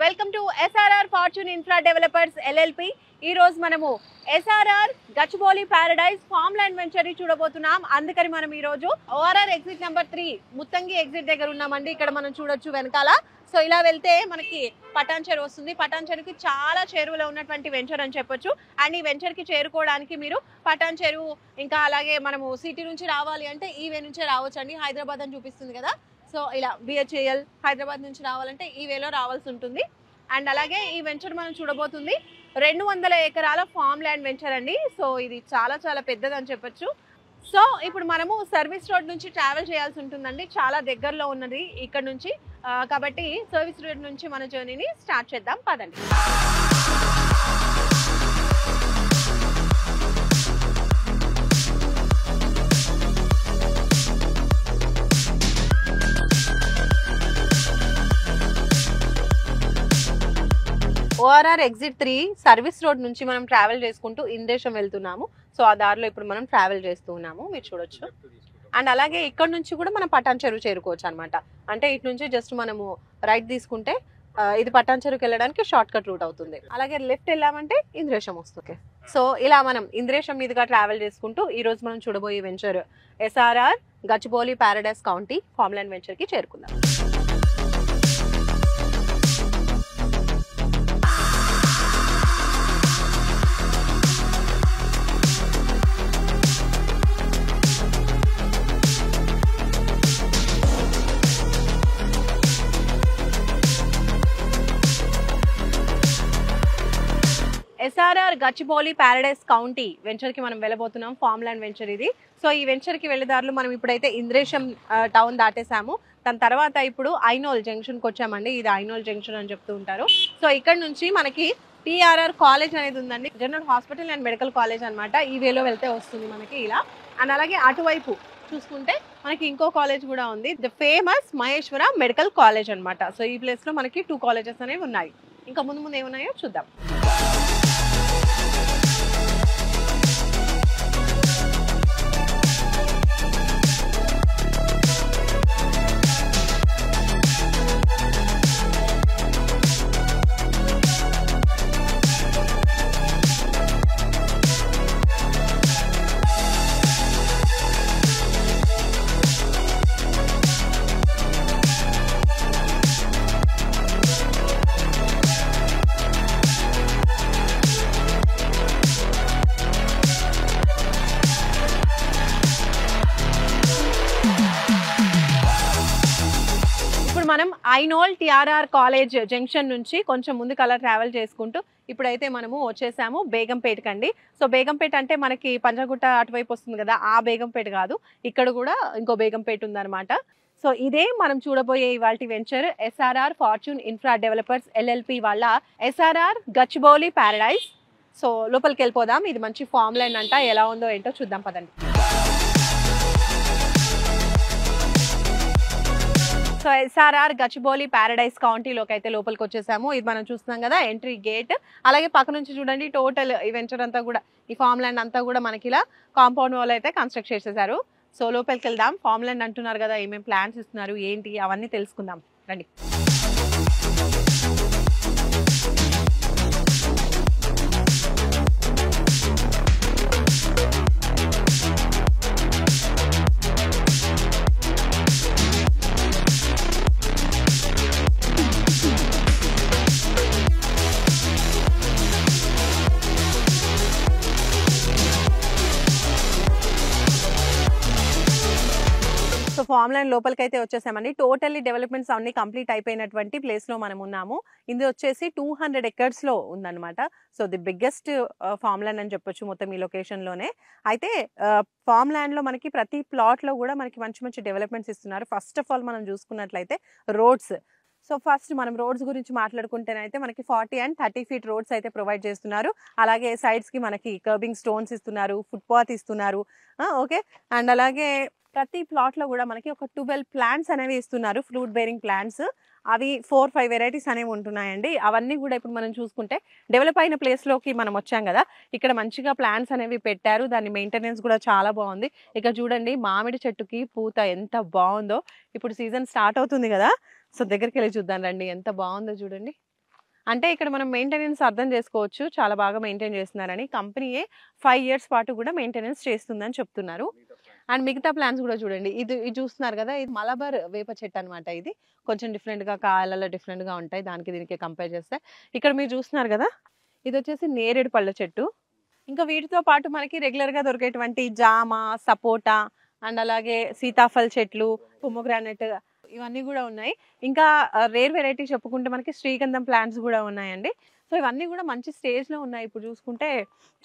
Welcome to SRR fortune infra developers LLP. ఈ రోజు మనము SRR Gachibowli Paradise form land venture చూడబోతున్నాం. అందుకని మనం ఈ రోజు ORR exit number 3 Muthangi exit దగ్గర ఉన్నామండి. ఇక్కడ మనం చూడొచ్చు వెనకాల. సో ఇలా వెళ్తే మనకి పటాన్ చెరువు వస్తుంది. పటాన్ చెరువుకి చాలా చేరువలో ఉన్నటువంటి వెంచర్ అని చెప్పొచ్చు. అండ్ ఈ వెంచర్కి చేరుకోవడానికి మీరు పటాన్ చెరువు ఇంకా అలాగే మనము సిటీ నుంచి రావాలి అంటే ఈ వే నుంచే రావచ్చు అండి. హైదరాబాద్ అని చూపిస్తుంది కదా. సో ఇలా బిహెచ్ఏఎల్ హైదరాబాద్ నుంచి రావాలంటే ఈ వేలో రావాల్సి ఉంటుంది. అండ్ అలాగే ఈ వెంచర్ మనం చూడబోతుంది 200 ఎకరాల ఫార్మ్ ల్యాండ్ వెంచర్ అండి. సో ఇది చాలా చాలా పెద్దదని చెప్పొచ్చు. సో ఇప్పుడు మనము సర్వీస్ రోడ్ నుంచి ట్రావెల్ చేయాల్సి ఉంటుందండి. చాలా దగ్గరలో ఉన్నది ఇక్కడ నుంచి. కాబట్టి సర్వీస్ రోడ్ నుంచి మన జర్నీని స్టార్ట్ చేద్దాం పదండి. ఓఆర్ఆర్ ఎగ్జిట్ 3 సర్వీస్ రోడ్ నుంచి మనం ట్రావెల్ చేసుకుంటూ ఇంద్రేశం వెళ్తున్నాము. సో ఆ దారిలో ఇప్పుడు మనం ట్రావెల్ చేస్తూ ఉన్నాము, మీరు చూడొచ్చు. అండ్ అలాగే ఇక్కడ నుంచి కూడా మనం పటాన్ చెరువు చేరుకోవచ్చు అనమాట. అంటే ఇటు నుంచి జస్ట్ మనము రైట్ తీసుకుంటే ఇది పటాన్ చెరువుకి వెళ్ళడానికి షార్ట్ కట్ రూట్ అవుతుంది. అలాగే లెఫ్ట్ వెళ్ళామంటే ఇంద్రేశం వస్తుంది. సో ఇలా మనం ఇంద్రేశం మీదుగా ట్రావెల్ చేసుకుంటూ ఈ రోజు మనం చూడబోయే venture SRR Gachibowli paradise county farm land venture కి చేరుకుందాం. SRR Gachibowli paradise county venture కి మనం వెళ్ళబోతున్నాం. ఫార్మ్ ల్యాండ్ వెంచర్ ఇది. సో ఈ వెంచర్ కి వెళ్ళేదారులు మనం ఇప్పుడైతే ఇంద్రేశం టౌన్ దాటేసాము. దాని తర్వాత ఇప్పుడు ఐనోల్ జంక్షన్ కి వచ్చామండి. ఇది ఐనోల్ జంక్షన్ అని చెప్తూ ఉంటారు. సో ఇక్కడ నుంచి మనకి టిఆర్ఆర్ కాలేజ్ అనేది ఉందండి. General hospital and medical college అనమాట. ఈ వేలో వెళ్తే వస్తుంది మనకి ఇలా. అండ్ అలాగే అటువైపు చూసుకుంటే మనకి ఇంకో కాలేజ్ కూడా ఉంది, the famous Maheshwara medical college అనమాట. సో ఈ ప్లేస్ లో మనకి 2 కాలేజెస్ అనేవి ఉన్నాయి. ఇంకా ముందు ముందు ఏమున్నాయో చూద్దాం. మనం ఐనోల్ టిఆర్ఆర్ కాలేజ్ జంక్షన్ నుంచి కొంచెం ముందుకు అలా ట్రావెల్ చేసుకుంటూ ఇప్పుడైతే మనము వచ్చేసాము బేగంపేట కండి. సో బేగంపేట అంటే మనకి పంజాగుట్ట అటువైపు వస్తుంది కదా, ఆ బేగంపేట కాదు, ఇక్కడ కూడా ఇంకో బేగంపేట ఉందన్నమాట. సో ఇదే మనం చూడబోయే ఇవాల్టి venture SRR fortune infra developers LLP వాళ్ళ ఎస్ఆర్ఆర్ గచ్చిబౌలి ప్యారడైజ్. సో లోపలికి వెళ్ళిపోదాం. ఇది మంచి ఫార్మ్ ల్యాండ్ అంట, ఎలా ఉందో ఏంటో చూద్దాం పదండి. సో ఎస్ఆర్ఆర్ గచ్చిబౌలి ప్యారడైజ్ కౌంటీలోకి అయితే లోపలికి వచ్చేసాము. ఇది మనం చూస్తున్నాం కదా ఎంట్రీ గేట్. అలాగే పక్క నుంచి చూడండి టోటల్ ఈ వెంచర్ అంతా కూడా, ఈ ఫార్మ్ ల్యాండ్ అంతా కూడా మనకి ఇలా కాంపౌండ్ వాల్ అయితే కన్స్ట్రక్ట్ చేసేసారు. సో లోపలికి వెళ్దాం. ఫార్మ్ ల్యాండ్ అంటున్నారు కదా, ఏమేమి ప్లాన్స్ ఇస్తున్నారు ఏంటి అవన్నీ తెలుసుకుందాం రండి. సో ఫార్మ్ ల్యాండ్ లోపలికి అయితే వచ్చేసామండి. టోటల్లీ డెవలప్మెంట్స్ అన్ని కంప్లీట్ అయిపోయినటువంటి ప్లేస్ లో మనం ఉన్నాము. ఇది వచ్చేసి 200 ఎకర్స్ లో ఉందన్నమాట. So the biggest farm land అని చెప్పొచ్చు మొత్తం ఈ లొకేషన్ లోనే. అయితే ఫార్మ్ ల్యాండ్ లో మనకి ప్రతి ప్లాట్ లో కూడా మనకి మంచి మంచి డెవలప్మెంట్స్ ఇస్తున్నారు. ఫస్ట్ ఆఫ్ ఆల్ మనం చూసుకున్నట్లయితే రోడ్స్. సో ఫస్ట్ మనం రోడ్స్ గురించి మాట్లాడుకుంటేనైతే మనకి 40 and 30 feet రోడ్స్ అయితే ప్రొవైడ్ చేస్తున్నారు. అలాగే సైడ్స్ కి మనకి కర్బింగ్ స్టోన్స్ ఇస్తున్నారు, ఫుట్పాత్ ఇస్తున్నారు. ఓకే. అండ్ అలాగే ప్రతి ప్లాట్ లో కూడా మనకి ఒక 12 ప్లాంట్స్ అనేవి ఇస్తున్నారు, ఫ్రూట్ బేరింగ్ ప్లాంట్స్. అవి 4-5 వెరైటీస్ అనేవి ఉంటున్నాయండి. అవన్నీ కూడా ఇప్పుడు మనం చూసుకుంటే డెవలప్ అయిన ప్లేస్ లోకి మనం వచ్చాం కదా, ఇక్కడ మంచిగా ప్లాంట్స్ అనేవి పెట్టారు. దాని మెయింటెనెన్స్ కూడా చాలా బాగుంది. ఇక చూడండి మామిడి చెట్టుకి పూత ఎంత బాగుందో. ఇప్పుడు సీజన్ స్టార్ట్ అవుతుంది కదా, సో దగ్గరికి వెళ్ళి చూద్దాం రండి, ఎంత బాగుందో చూడండి. అంటే ఇక్కడ మనం మెయింటెనెన్స్ అర్థం చేసుకోవచ్చు. చాలా బాగా మెయింటైన్ చేస్తున్నారని. కంపెనీయే 5 ఇయర్స్ పాటు కూడా మెయింటెనెన్స్ చేస్తుందని చెప్తున్నారు. అండ్ మిగతా ప్లాంట్స్ కూడా చూడండి. ఇది చూస్తున్నారు కదా! ఇది మలబార్ వేప చెట్టు అన్నమాట ఇది. కొంచెం డిఫరెంట్‌గా కాయలలో డిఫరెంట్‌గా ఉంటాయి. దానికి దీనికి కంపేర్ చేస్తే. ఇక్కడ మీరు చూస్తున్నారు కదా! ఇదొచ్చేసి నేరేడు పళ్ళ చెట్టు. ఇంకా వీటితో పాటు మనకి రెగ్యులర్‌గా దొరికేటువంటి జామ, సపోటా అండ్ అలాగే సీతాఫల్ చెట్లు, పొమోగ్రానేట్ ఇవన్నీ కూడా ఉన్నాయి. ఇంకా రేర్ వెరైటీ చెప్పుకుంటే మనకి శ్రీగంధం ప్లాంట్స్ కూడా ఉన్నాయండి. సో ఇవన్నీ కూడా మంచి స్టేజ్‌లో ఉన్నాయి. ఇప్పుడు చూసుకుంటే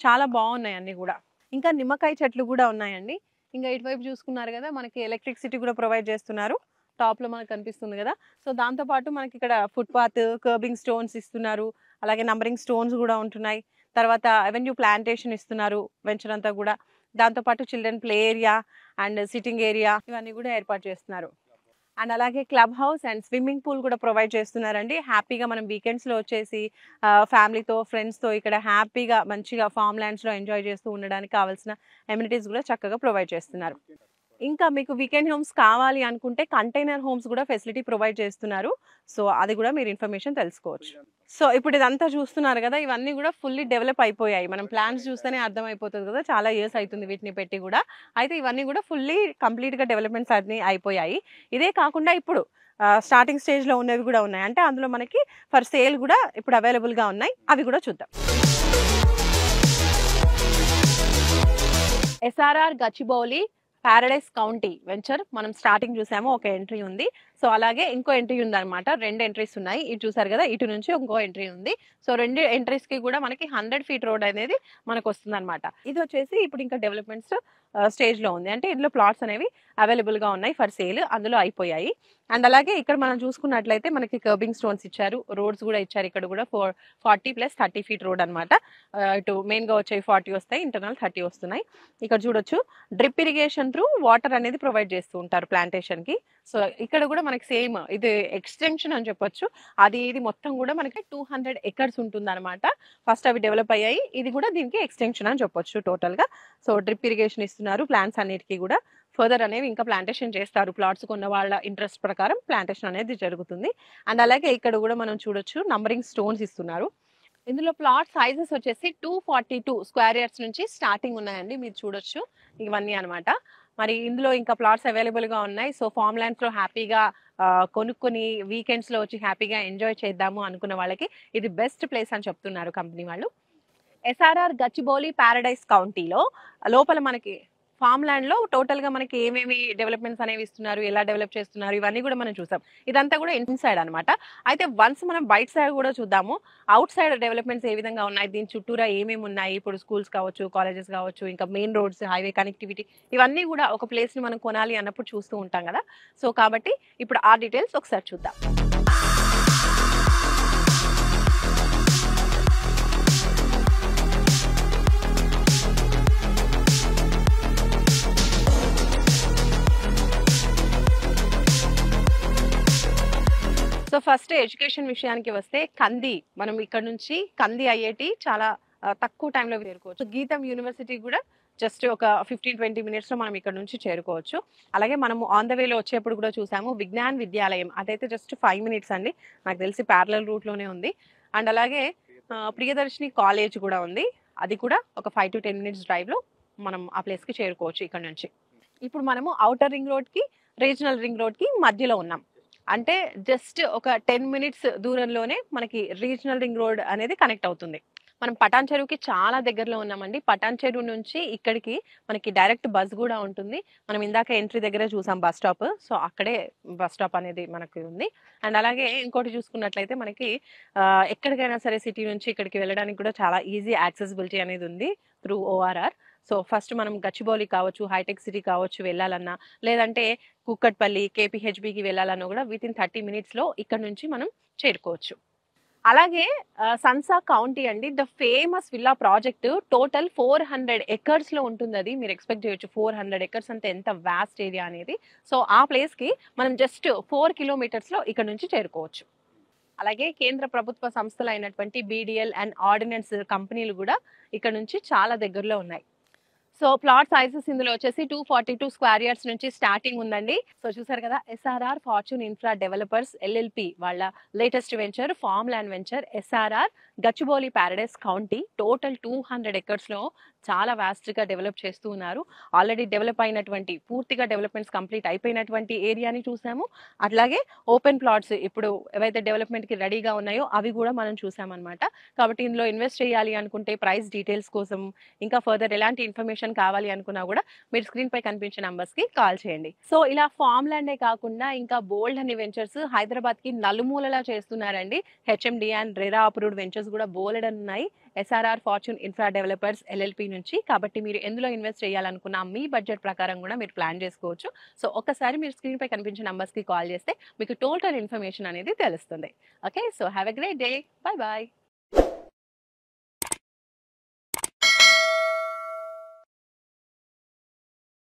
చాలా బాగున్నాయి అన్నీ కూడా. ఇంకా నిమ్మకాయ చెట్లు కూడా ఉన్నాయండి. ఇంకా ఇటువైపు చూసుకున్నారు కదా! మనకి ఎలక్ట్రిసిటీ కూడా ప్రొవైడ్ చేస్తున్నారు. టాప్‌లో మనకు కనిపిస్తుంది కదా! సో దాంతో పాటు మనకి ఇక్కడ ఫుట్‌పాత్, కర్బింగ్ స్టోన్స్ ఇస్తున్నారు. అలాగే నంబరింగ్ స్టోన్స్ కూడా ఉంటున్నాయి. తర్వాత అవెన్యూ ప్లాంటేషన్ ఇస్తున్నారు వెంచర్ అంతా కూడా. దాంతో పాటు children play area and sitting area ఇవన్నీ కూడా ఏర్పాటు చేస్తున్నారు. అండ్ అలాగే club house and swimming pool కూడా ప్రొవైడ్ చేస్తున్నారండి. హ్యాపీగా మనం వీకెండ్స్‌లో వచ్చేసి ఫ్యామిలీతో, ఫ్రెండ్స్‌తో ఇక్కడ హ్యాపీగా మంచిగా ఫార్మ్ ల్యాండ్స్‌లో ఎంజాయ్ చేస్తూ ఉండడానికి కావాల్సిన అమ్యూనిటీస్ కూడా చక్కగా ప్రొవైడ్ చేస్తున్నారు. ఇంకా మీకు వీకెండ్ హోమ్స్ కావాలి అనుకుంటే కంటైనర్ హోమ్స్ కూడా ఫెసిలిటీ ప్రొవైడ్ చేస్తున్నారు. సో అది కూడా మీరు ఇన్ఫర్మేషన్ తెలుసుకోవచ్చు. సో ఇప్పుడు ఇదంతా చూస్తున్నారు కదా! ఇవన్నీ కూడా ఫుల్లీ డెవలప్ అయిపోయాయి. మనం ప్లాన్స్ చూస్తేనే అర్థమైపోతుంది కదా! చాలా ఇయర్స్ అవుతుంది వీటిని పెట్టి కూడా. అయితే ఇవన్నీ కూడా ఫుల్లీ కంప్లీట్‌గా డెవలప్‌మెంట్స్ అన్నీ అయిపోయాయి. ఇదే కాకుండా ఇప్పుడు స్టార్టింగ్ స్టేజ్‌లో ఉన్నవి కూడా ఉన్నాయి. అంటే అందులో మనకి ఫర్ సేల్ కూడా ఇప్పుడు అవైలబుల్‌గా ఉన్నాయి. అవి కూడా చూద్దాం. SRR Gachibowli Paradise county venture మనం స్టార్టింగ్ చూసాము. ఒక ఎంట్రీ ఉంది. సో అలాగే ఇంకో ఎంట్రీ ఉందన్నమాట. 2 ఎంట్రీస్ ఉన్నాయి. ఇటు చూసారు కదా! ఇటు నుంచి ఇంకో ఎంట్రీ ఉంది. సో 2 ఎంట్రీస్ కి కూడా మనకి 100 ఫీట్ రోడ్ అనేది మనకు వస్తుందన్నమాట. ఇది వచ్చేసి ఇప్పుడు ఇంకా డెవలప్మెంట్స్ స్టేజ్ లో ఉంది. అంటే ఇందులో ప్లాట్స్ అనేవి అవైలబుల్ గా ఉన్నాయి ఫర్ సేల్. అందులో అయిపోయాయి. అండ్ అలాగే ఇక్కడ మనం చూసుకున్నట్లయితే మనకి కర్బింగ్ స్టోన్స్ ఇచ్చారు. రోడ్స్ కూడా ఇచ్చారు. ఇక్కడ కూడా 40 + 30 ఫీట్ రోడ్ అనమాట. ఇటు మెయిన్ గా వచ్చేవి 40 వస్తాయి. ఇంటర్నల్ 30 వస్తున్నాయి. ఇక్కడ చూడొచ్చు డ్రిప్ ఇరిగేషన్ త్రూ వాటర్ అనేది ప్రొవైడ్ చేస్తూ ఉంటారు ప్లాంటేషన్ కి. సో ఇక్కడ కూడా మనకి సేమ్ ఇది ఎక్స్టెన్షన్ అని చెప్పొచ్చు. ఇది మొత్తం కూడా మనకి 200 ఎకర్స్ ఉంటుంది అనమాట. ఫస్ట్ అవి డెవలప్ అయ్యాయి. ఇది కూడా దీనికి ఎక్స్టెన్షన్ అని చెప్పొచ్చు టోటల్ గా. సో డ్రిప్ ఇరిగేషన్ ఇస్తున్నారు ప్లాంట్స్ అన్నిటికీ కూడా. ఫర్దర్ అనేవి ఇంకా ప్లాంటేషన్ చేస్తారు. ప్లాట్స్ కొన్న వాళ్ళ ఇంట్రెస్ట్ ప్రకారం ప్లాంటేషన్ అనేది జరుగుతుంది. అండ్ అలాగే ఇక్కడ కూడా మనం చూడొచ్చు నంబరింగ్ స్టోన్స్ ఇస్తున్నారు. ఇందులో ప్లాట్ సైజెస్ వచ్చేసి 242 స్క్వేర్ యార్డ్స్ నుంచి స్టార్టింగ్ ఉన్నాయండి. మీరు చూడొచ్చు ఇవన్నీ అనమాట. మరి ఇందులో ఇంకా ప్లాట్స్ అవైలబుల్ గా ఉన్నాయి. సో ఫార్మ్ ల్యాండ్స్ లో హ్యాపీగా కొనుక్కొని వీకెండ్స్ లో వచ్చి హ్యాపీగా ఎంజాయ్ చేద్దాము అనుకున్న వాళ్ళకి ఇది బెస్ట్ ప్లేస్ అని చెప్తున్నారు కంపెనీ వాళ్ళు. ఎస్ఆర్ఆర్ గచ్చిబౌలి పారడైస్ కౌంటీలో లోపల మనకి ఫార్మ్ ల్యాండ్ లో టోటల్ గా మనకి ఏమేమి డెవలప్మెంట్స్ అనేవి ఇస్తున్నారు, ఎలా డెవలప్ చేస్తున్నారు, ఇవన్నీ కూడా మనం చూసాం. ఇదంతా కూడా ఇన్సైడ్ అనమాట. అయితే వన్స్ మనం బయట సైడ్ కూడా చూద్దాము. అవుట్ సైడ్ డెవలప్మెంట్స్ ఏ విధంగా ఉన్నాయి, దీని చుట్టూరా ఏమేమి ఉన్నాయి, ఇప్పుడు స్కూల్స్ కావచ్చు, కాలేజెస్ కావచ్చు, ఇంకా మెయిన్ రోడ్స్, హైవే కనెక్టివిటీ ఇవన్నీ కూడా ఒక ప్లేస్ ని మనం కొనాలి అన్నప్పుడు చూస్తూ ఉంటాం కదా. సో కాబట్టి ఇప్పుడు ఆ డీటెయిల్స్ ఒకసారి చూద్దాం. సో ఫస్ట్ ఎడ్యుకేషన్ విషయానికి వస్తే మనం ఇక్కడ నుంచి కంది ఐఐటి చాలా తక్కువ టైంలో చేరుకోవచ్చు. గీతం యూనివర్సిటీ కూడా జస్ట్ ఒక 15-20 మినిట్స్ లో మనం ఇక్కడ నుంచి చేరుకోవచ్చు. అలాగే మనము ఆన్ ద వేలో వచ్చేప్పుడు కూడా చూసాము విజ్ఞాన్ విద్యాలయం, అదైతే జస్ట్ 5 మినిట్స్ అండి. నాకు తెలిసి ప్యారలల్ రూట్ లోనే ఉంది. అండ్ అలాగే ప్రియదర్శిని కాలేజ్ కూడా ఉంది. అది కూడా ఒక 5 to 10 మినిట్స్ డ్రైవ్ లో మనం ఆ ప్లేస్ కి చేరుకోవచ్చు ఇక్కడ నుంచి. ఇప్పుడు మనము ఔటర్ రింగ్ రోడ్ కి, రీజనల్ రింగ్ రోడ్ కి మధ్యలో ఉన్నాం. అంటే జస్ట్ ఒక 10 మినిట్స్ దూరంలోనే మనకి రీజనల్ రింగ్ రోడ్ అనేది కనెక్ట్ అవుతుంది. మనం పటాన్ చెరువుకి చాలా దగ్గరలో ఉన్నామండి. పటాన్ చెరువు నుంచి ఇక్కడికి మనకి డైరెక్ట్ బస్ కూడా ఉంటుంది. మనం ఇందాక ఎంట్రీ దగ్గర చూసాం బస్ స్టాప్. సో అక్కడే బస్ స్టాప్ అనేది మనకి ఉంది. అండ్ అలాగే ఇంకోటి చూసుకున్నట్లయితే మనకి ఎక్కడికైనా సరే సిటీ నుంచి ఇక్కడికి వెళ్ళడానికి కూడా చాలా ఈజీ యాక్సెసిబిలిటీ అనేది ఉంది త్రూ ఓఆర్ఆర్. సో ఫస్ట్ మనం గచ్చిబౌలి కావచ్చు, హైటెక్ సిటీ కావచ్చు వెళ్ళాలన్నా, లేదంటే కుక్కట్పల్లి, కేపీహెచ్బికి వెళ్ళాలన్నా కూడా వితిన్ 30 మినిట్స్ లో ఇక్కడ నుంచి మనం చేరుకోవచ్చు. అలాగే సన్సా కౌంటీ అండి, the famous villa project total 400 acres లో ఉంటుంది. అది మీరు ఎక్స్పెక్ట్ చేయొచ్చు. 400 ఎకర్స్ అంటే ఎంత వాస్ట్ ఏరియా అనేది. సో ఆ ప్లేస్ కి మనం జస్ట్ 4 కిలోమీటర్స్ లో ఇక్కడ నుంచి చేరుకోవచ్చు. అలాగే కేంద్ర ప్రభుత్వ సంస్థలు అయినటువంటి బీడీఎల్ అండ్ ఆర్డినెన్స్ కంపెనీలు కూడా ఇక్కడ నుంచి చాలా దగ్గరలో ఉన్నాయి. సో ప్లాట్ సైజెస్ ఇందులో వచ్చేసి 242 స్క్వేర్ యార్డ్స్ నుంచి స్టార్టింగ్ ఉందండి. సో చూసారు కదా, SRR fortune infra developers LLP వాళ్ళ latest venture farm land venture SRR Gachibowli paradise county. Total 200 acres లో చాలా వాస్ట్ గా డెవలప్ చేస్తూ ఉన్నారు. ఆల్రెడీ డెవలప్ అయినటువంటి పూర్తిగా డెవలప్మెంట్స్ కంప్లీట్ అయిపోయినటువంటి ఏరియాని చూసాము. అట్లాగే ఓపెన్ ప్లాట్స్ ఇప్పుడు ఏవైతే డెవలప్మెంట్ కి రెడీగా ఉన్నాయో అవి కూడా మనం చూసామన్నమాట. కాబట్టి ఇందులో ఇన్వెస్ట్ చేయాలి అనుకుంటే ప్రైస్ డీటెయిల్స్ కోసం ఇంకా ఫర్దర్ ఎలాంటి ఇన్ఫర్మేషన్ కావాలి అనుకున్నా కూడా మీరు స్క్రీన్ పై కనిపించే నంబర్స్ కి కాల్ చేయండి. సో ఇలా ఫార్మ్ ల్యాండే కాకుండా ఇంకా బోల్డ్ అనే వెంచర్స్ హైదరాబాద్ కి నలుమూలలా చేస్తున్నారండి. HMD and RERA approved ventures కూడా బోల్డ్ ఉన్నాయి SRR fortune infra developers LLP నుంచి. కాబట్టి మీరు ఎందులో ఇన్వెస్ట్ చేయాలనుకున్నా మీ బడ్జెట్ ప్రకారం కూడా మీరు ప్లాన్ చేసుకోవచ్చు. సో ఒక్కసారి మీరు స్క్రీన్ పై కనిపించే నంబర్స్ కి కాల్ చేస్తే మీకు టోటల్ ఇన్ఫర్మేషన్ అనేది తెలుస్తుంది. Okay, so have a great day. Bye bye.